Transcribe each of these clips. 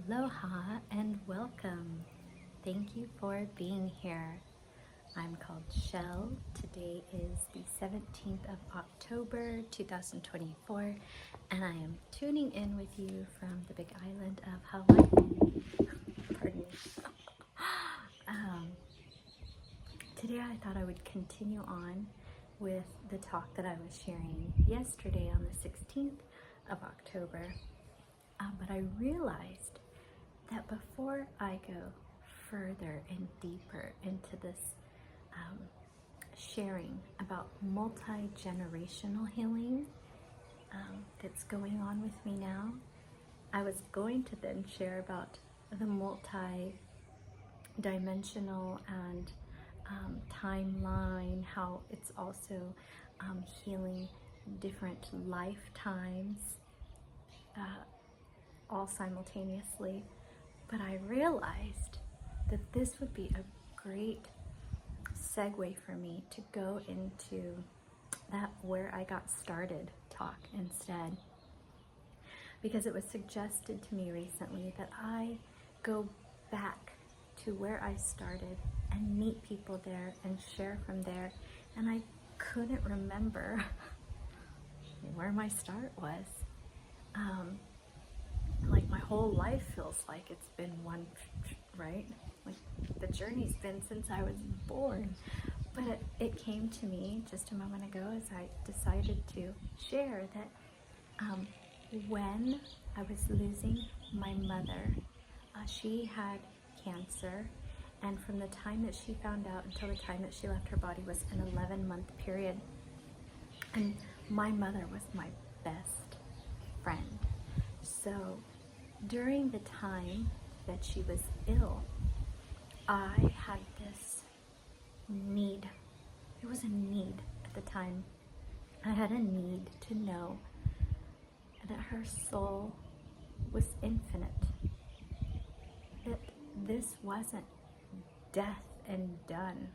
Aloha and welcome. Thank you for being here. I'm called Shell. Today is the 17th of October 2024 and I am tuning in with you from the big island of Hawaii. Pardon me. Today I thought I would continue on with the talk that I was sharing yesterday on the 16th of October. But I realized that before I go further and deeper into this sharing about multi-generational healing that's going on with me now, I was going to then share about the multi-dimensional and timeline, how it's also healing different lifetimes all simultaneously. But I realized that this would be a great segue for me to go into that where I got started talk instead, because it was suggested to me recently that I go back to where I started and meet people there and share from there, and I couldn't remember where my start was. Like my whole life feels like it's been one, right? Like the journey's been since I was born. But it came to me just a moment ago as I decided to share that when I was losing my mother, she had cancer, and from the time that she found out until the time that she left her body was an 11-month period. And my mother was my best friend. So during the time that she was ill, I had this need. It was a need at the time. I had a need to know that her soul was infinite. That this wasn't death and done.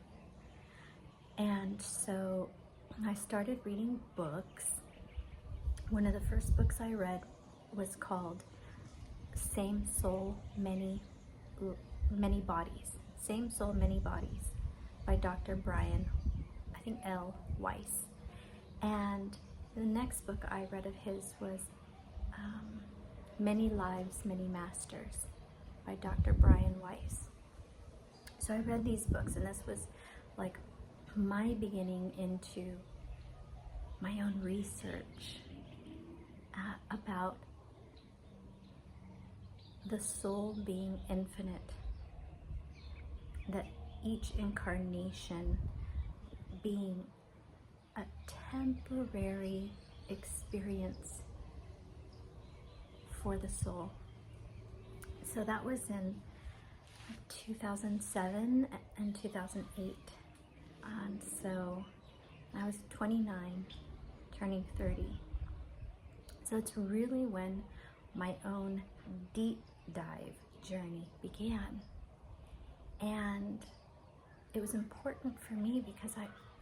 And so I started reading books. One of the first books I read was called Same Soul, Many Bodies. Same Soul, Many Bodies by Dr. Brian, I think L. Weiss. And the next book I read of his was Many Lives, Many Masters by Dr. Brian Weiss. So I read these books, and this was like my beginning into my own research about the soul being infinite, that each incarnation being a temporary experience for the soul. So that was in 2007 and 2008. And so I was 29, turning 30. So it's really when my own deep dive journey began. And it was important for me because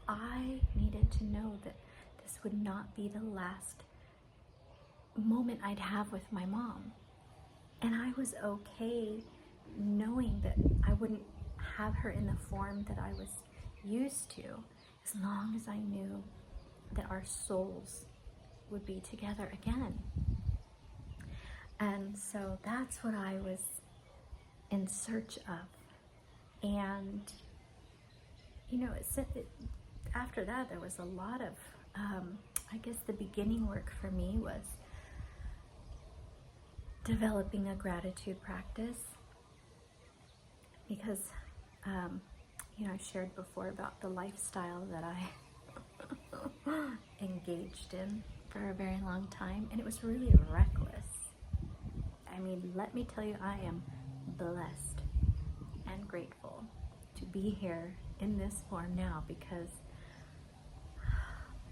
I needed to know that this would not be the last moment I'd have with my mom. And I was okay knowing that I wouldn't have her in the form that I was used to, as long as I knew that our souls would be together again. And so that's what I was in search of. And, you know, after that, there was a lot of, I guess the beginning work for me was developing a gratitude practice, because, you know, I shared before about the lifestyle that I engaged in for a very long time, and it was really reckless. I mean, let me tell you, I am blessed and grateful to be here in this form now, because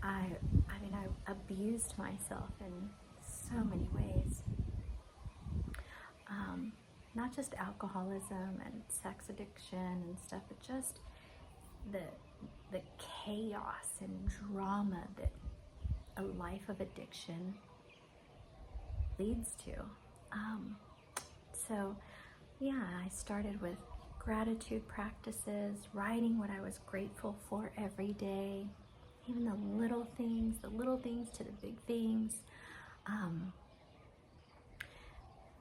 I abused myself in so many ways. Not just alcoholism and sex addiction and stuff, but just the chaos and drama that a life of addiction leads to. so, yeah, I started with gratitude practices, writing what I was grateful for every day, even the little things to the big things.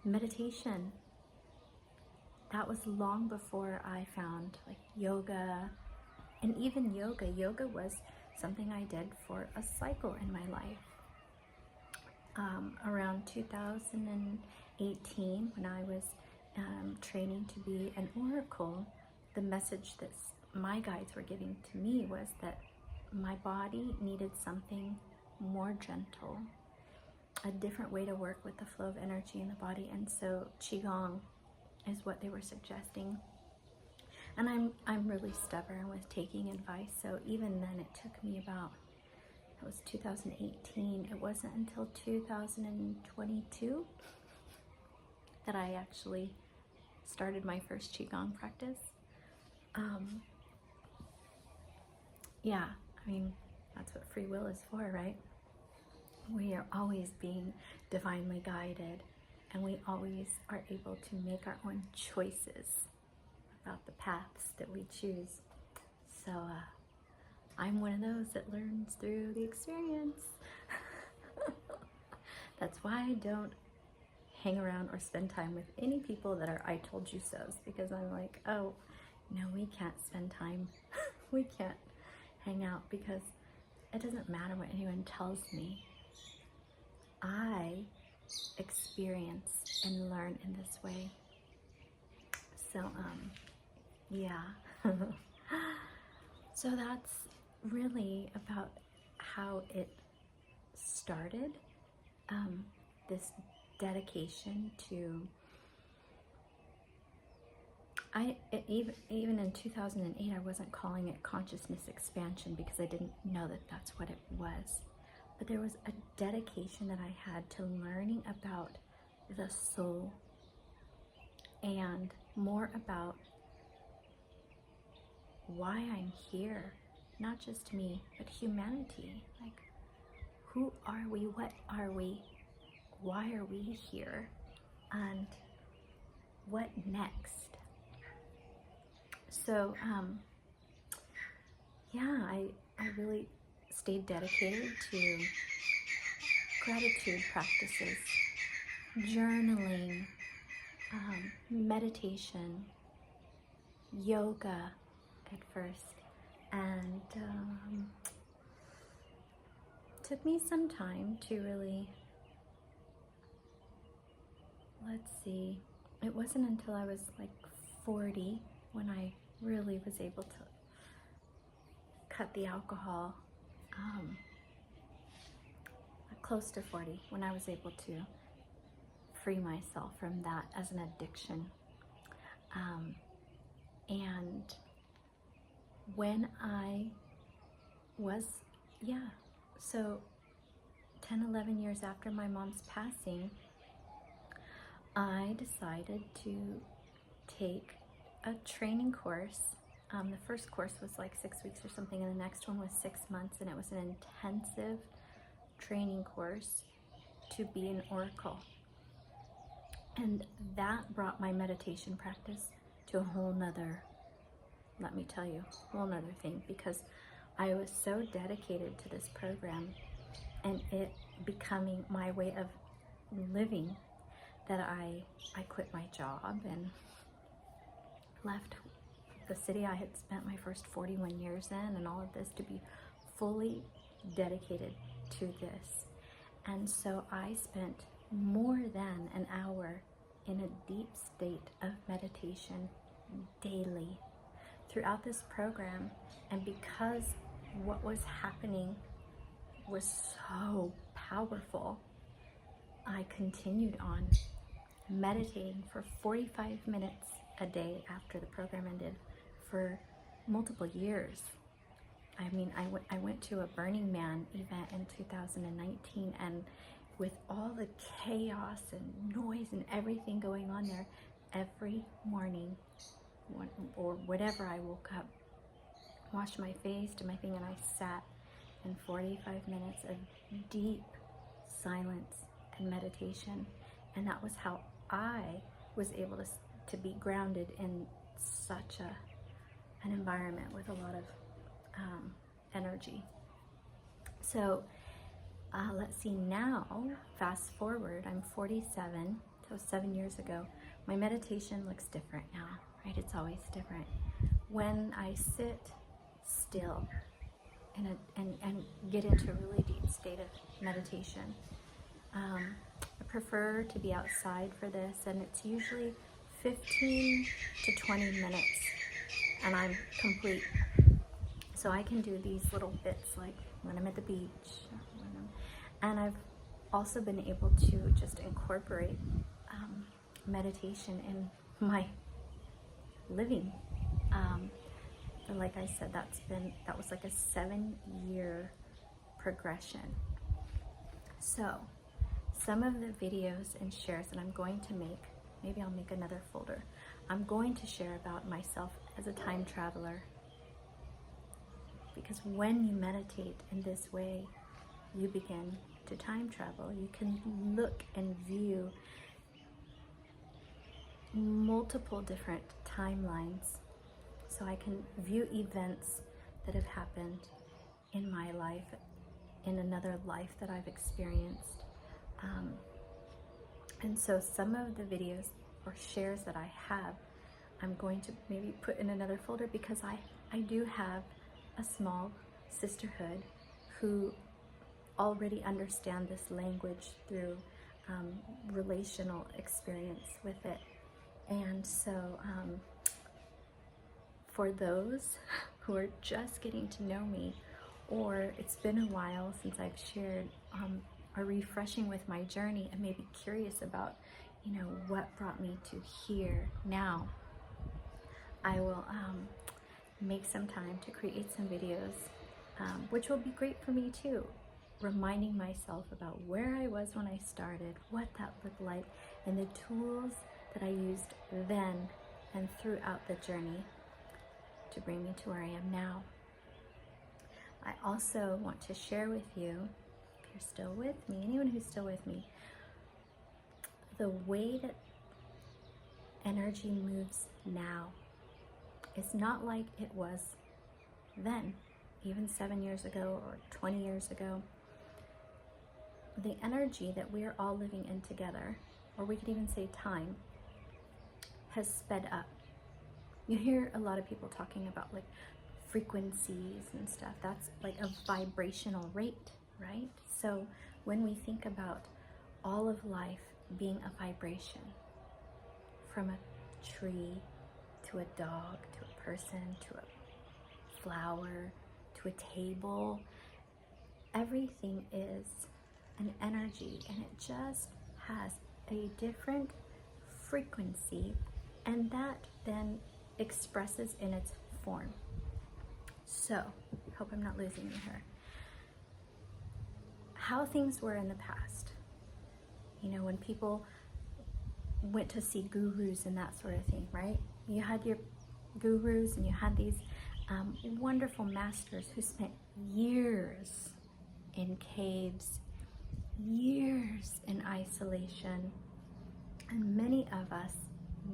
Meditation. That was long before I found like yoga. And even yoga was something I did for a cycle in my life. Around 2018, when I was training to be an oracle, the message that my guides were giving to me was that my body needed something more gentle, a different way to work with the flow of energy in the body. And so Qigong is what they were suggesting. And I'm really stubborn with taking advice, so even then it took me about, it was 2018, it wasn't until 2022 that I actually started my first Qigong practice. Yeah, I mean, that's what free will is for, right? We are always being divinely guided, and we always are able to make our own choices about the paths that we choose. So I'm one of those that learns through the experience. That's why I don't hang around or spend time with any people that are I told you so's, because I'm like, oh, no, we can't spend time. We can't hang out, because it doesn't matter what anyone tells me. I experience and learn in this way. So, yeah. So that's really about how it started, this dedication to, even in 2008, I wasn't calling it consciousness expansion because I didn't know that that's what it was. But there was a dedication that I had to learning about the soul and more about why I'm here. Not just me, but humanity. Like, who are we? What are we? Why are we here? And what next? So, yeah, I really stayed dedicated to gratitude practices, journaling, meditation, yoga at first, and took me some time to really, let's see, it wasn't until I was like 40 when I really was able to cut the alcohol, close to 40, when I was able to free myself from that as an addiction. And when I was, so 10, 11 years after my mom's passing, I decided to take a training course. The first course was like 6 weeks or something, and the next one was 6 months, and it was an intensive training course to be an oracle. And that brought my meditation practice to a whole nother, let me tell you, whole nother thing, because I was so dedicated to this program and it becoming my way of living that I quit my job and left the city I had spent my first 41 years in and all of this to be fully dedicated to this. And so I spent more than an hour in a deep state of meditation daily throughout this program. And because what was happening was so powerful, I continued on meditating for 45 minutes a day after the program ended for multiple years. I mean, I went to a Burning Man event in 2019, and with all the chaos and noise and everything going on there, every morning or whatever, I woke up, washed my face, did my thing, and I sat in 45 minutes of deep silence and meditation. And that was how I was able to be grounded in such an environment with a lot of energy. So let's see, now, fast forward, I'm 47, so 7 years ago. My meditation looks different now, right? It's always different. When I sit still and get into a really deep state of meditation, I prefer to be outside for this, and it's usually 15 to 20 minutes, and I'm complete. So I can do these little bits like when I'm at the beach, and I've also been able to just incorporate meditation in my living. But like I said, that was like a 7-year progression. So some of the videos and shares that I'm going to make, maybe I'll make another folder. I'm going to share about myself as a time traveler, because when you meditate in this way, you begin to time travel. You can look and view multiple different timelines. So I can view events that have happened in my life, in another life that I've experienced. And so some of the videos or shares that I have, I'm going to maybe put in another folder, because I do have a small sisterhood who already understand this language through relational experience with it. And so for those who are just getting to know me, or it's been a while since I've shared, are refreshing with my journey and maybe curious about, what brought me to here now, I will make some time to create some videos, which will be great for me too, reminding myself about where I was when I started, what that looked like, and the tools that I used then and throughout the journey to bring me to where I am now. I also want to share with you, if you're still with me, anyone who's still with me, the way that energy moves now is not like it was then, even 7 years ago or 20 years ago. The energy that we are all living in together, or we could even say time, has sped up. You hear a lot of people talking about like frequencies and stuff. That's like a vibrational rate, right? So when we think about all of life being a vibration, from a tree to a dog to a person to a flower to a table, everything is an energy, and it just has a different frequency, and that then expresses in its form. So, hope I'm not losing you here. How things were in the past, when people went to see gurus and that sort of thing, right? You had your gurus and you had these wonderful masters who spent years in caves, years in isolation, and many of us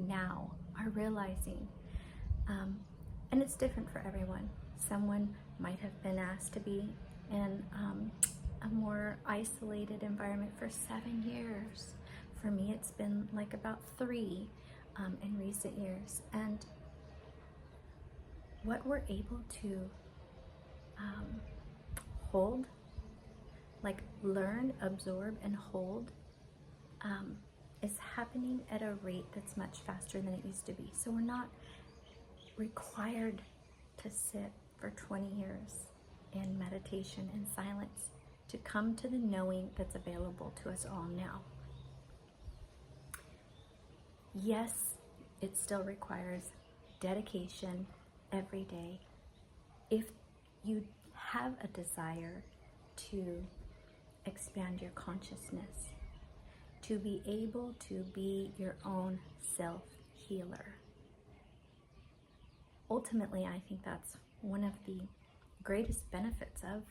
now are realizing, and it's different for everyone. Someone might have been asked to be in a more isolated environment for 7 years. For me, it's been like about 3 in recent years. And what we're able to hold, like learn, absorb, and hold, is happening at a rate that's much faster than it used to be. So we're not required to sit for 20 years in meditation and silence to come to the knowing that's available to us all now. Yes, it still requires dedication every day. If you have a desire to expand your consciousness, to be able to be your own self-healer. Ultimately, I think that's one of the greatest benefits of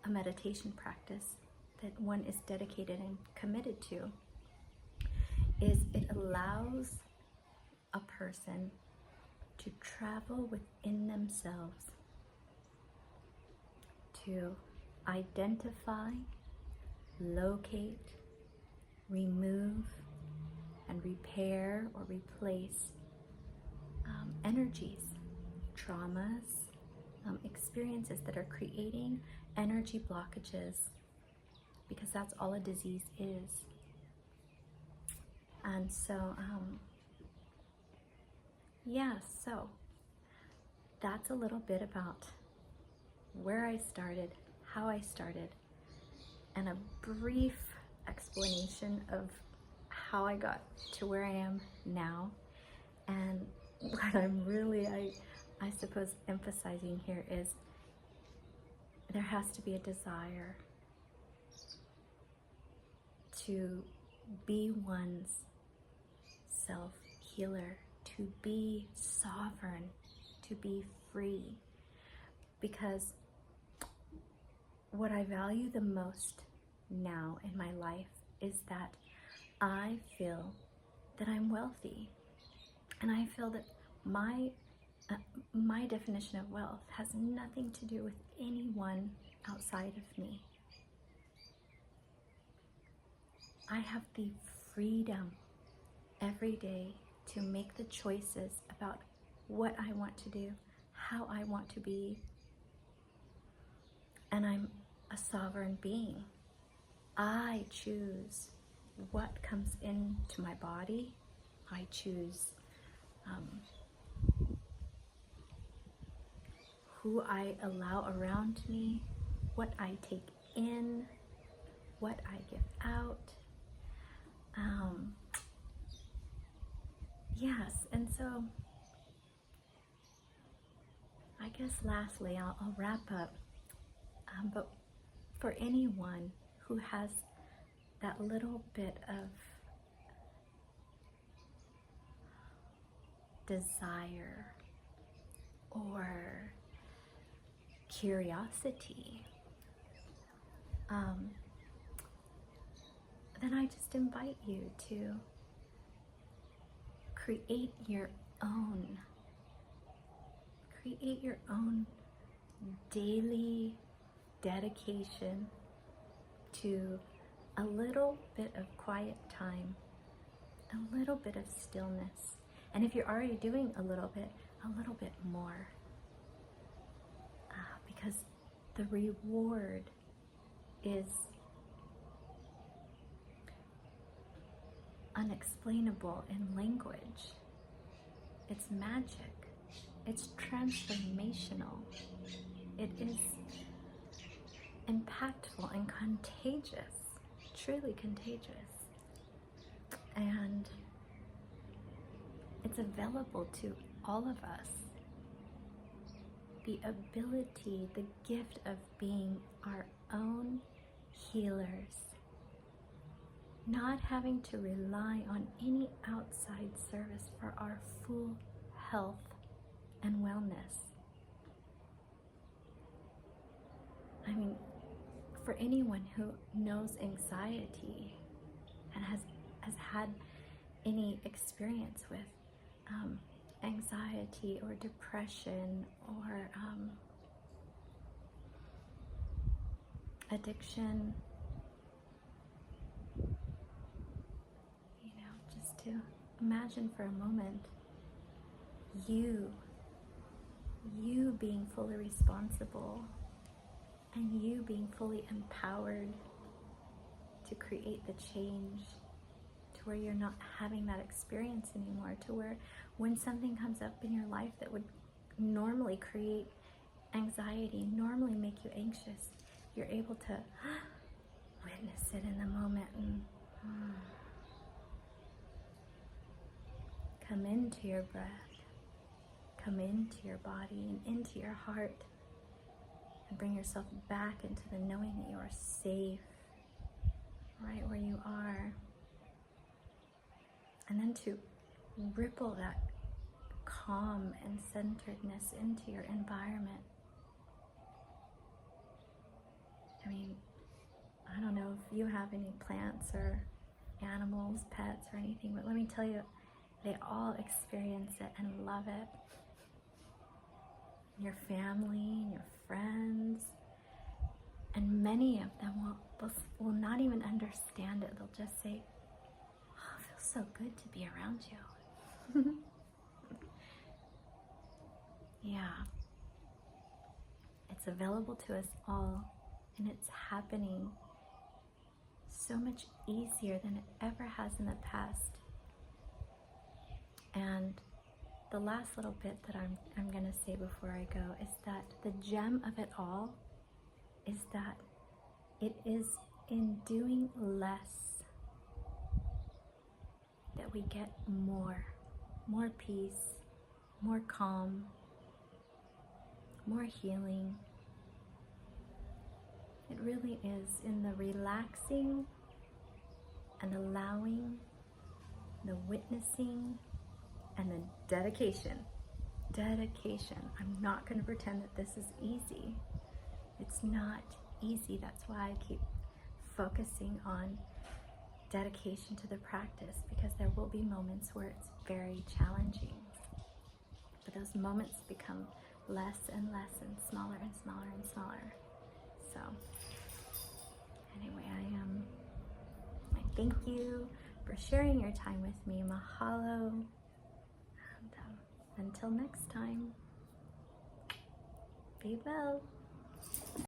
a meditation practice that one is dedicated and committed to, is it allows a person to travel within themselves, to identify, locate, remove, and repair or replace energies, traumas, experiences that are creating energy blockages, because that's all a disease is. And so, yeah, so that's a little bit about where I started, how I started, and a brief explanation of how I got to where I am now. And what I'm really, I suppose, emphasizing here is there has to be a desire to be one's self-healer, to be sovereign, to be free. Because what I value the most now in my life is that I feel that I'm wealthy. And I feel that my definition of wealth has nothing to do with anyone outside of me. I have the freedom every day to make the choices about what I want to do, how I want to be. And I'm a sovereign being. I choose what comes into my body. I choose who I allow around me, what I take in, what I give out. Yes, and so I guess lastly, I'll wrap up. But for anyone who has that little bit of desire or curiosity, then I just invite you to create your own daily dedication to a little bit of quiet time, a little bit of stillness. And if you're already doing a little bit more. Because the reward is unexplainable in language. It's magic. It's transformational. It is impactful and contagious, truly contagious. And it's available to all of us. The ability, the gift of being our own healers, not having to rely on any outside service for our full health and wellness. I mean, for anyone who knows anxiety and has had any experience with anxiety or depression or addiction, just to imagine for a moment you being fully responsible and you being fully empowered to create the change, to where you're not having that experience anymore, to where when something comes up in your life that would normally create anxiety, normally make you anxious, you're able to witness it in the moment and come into your breath, come into your body and into your heart, and bring yourself back into the knowing that you are safe right where you are. And then to ripple that calm and centeredness into your environment. I mean, I don't know if you have any plants or animals, pets, or anything, but let me tell you, they all experience it and love it. Your family and your friends, and many of them will not even understand it. They'll just say, oh, it feels so good to be around you. Yeah. It's available to us all, and it's happening so much easier than it ever has in the past. And the last little bit that I'm going to say before I go is that the gem of it all is that it is in doing less that we get more peace, more calm, more healing. It really is in the relaxing and allowing, the witnessing, and the dedication. I'm not going to pretend that this is easy. It's not easy. That's why I keep focusing on dedication to the practice, because there will be moments where it's very challenging. But those moments become less and less and smaller and smaller and smaller. So anyway, I thank you for sharing your time with me. Mahalo. And until next time, be well.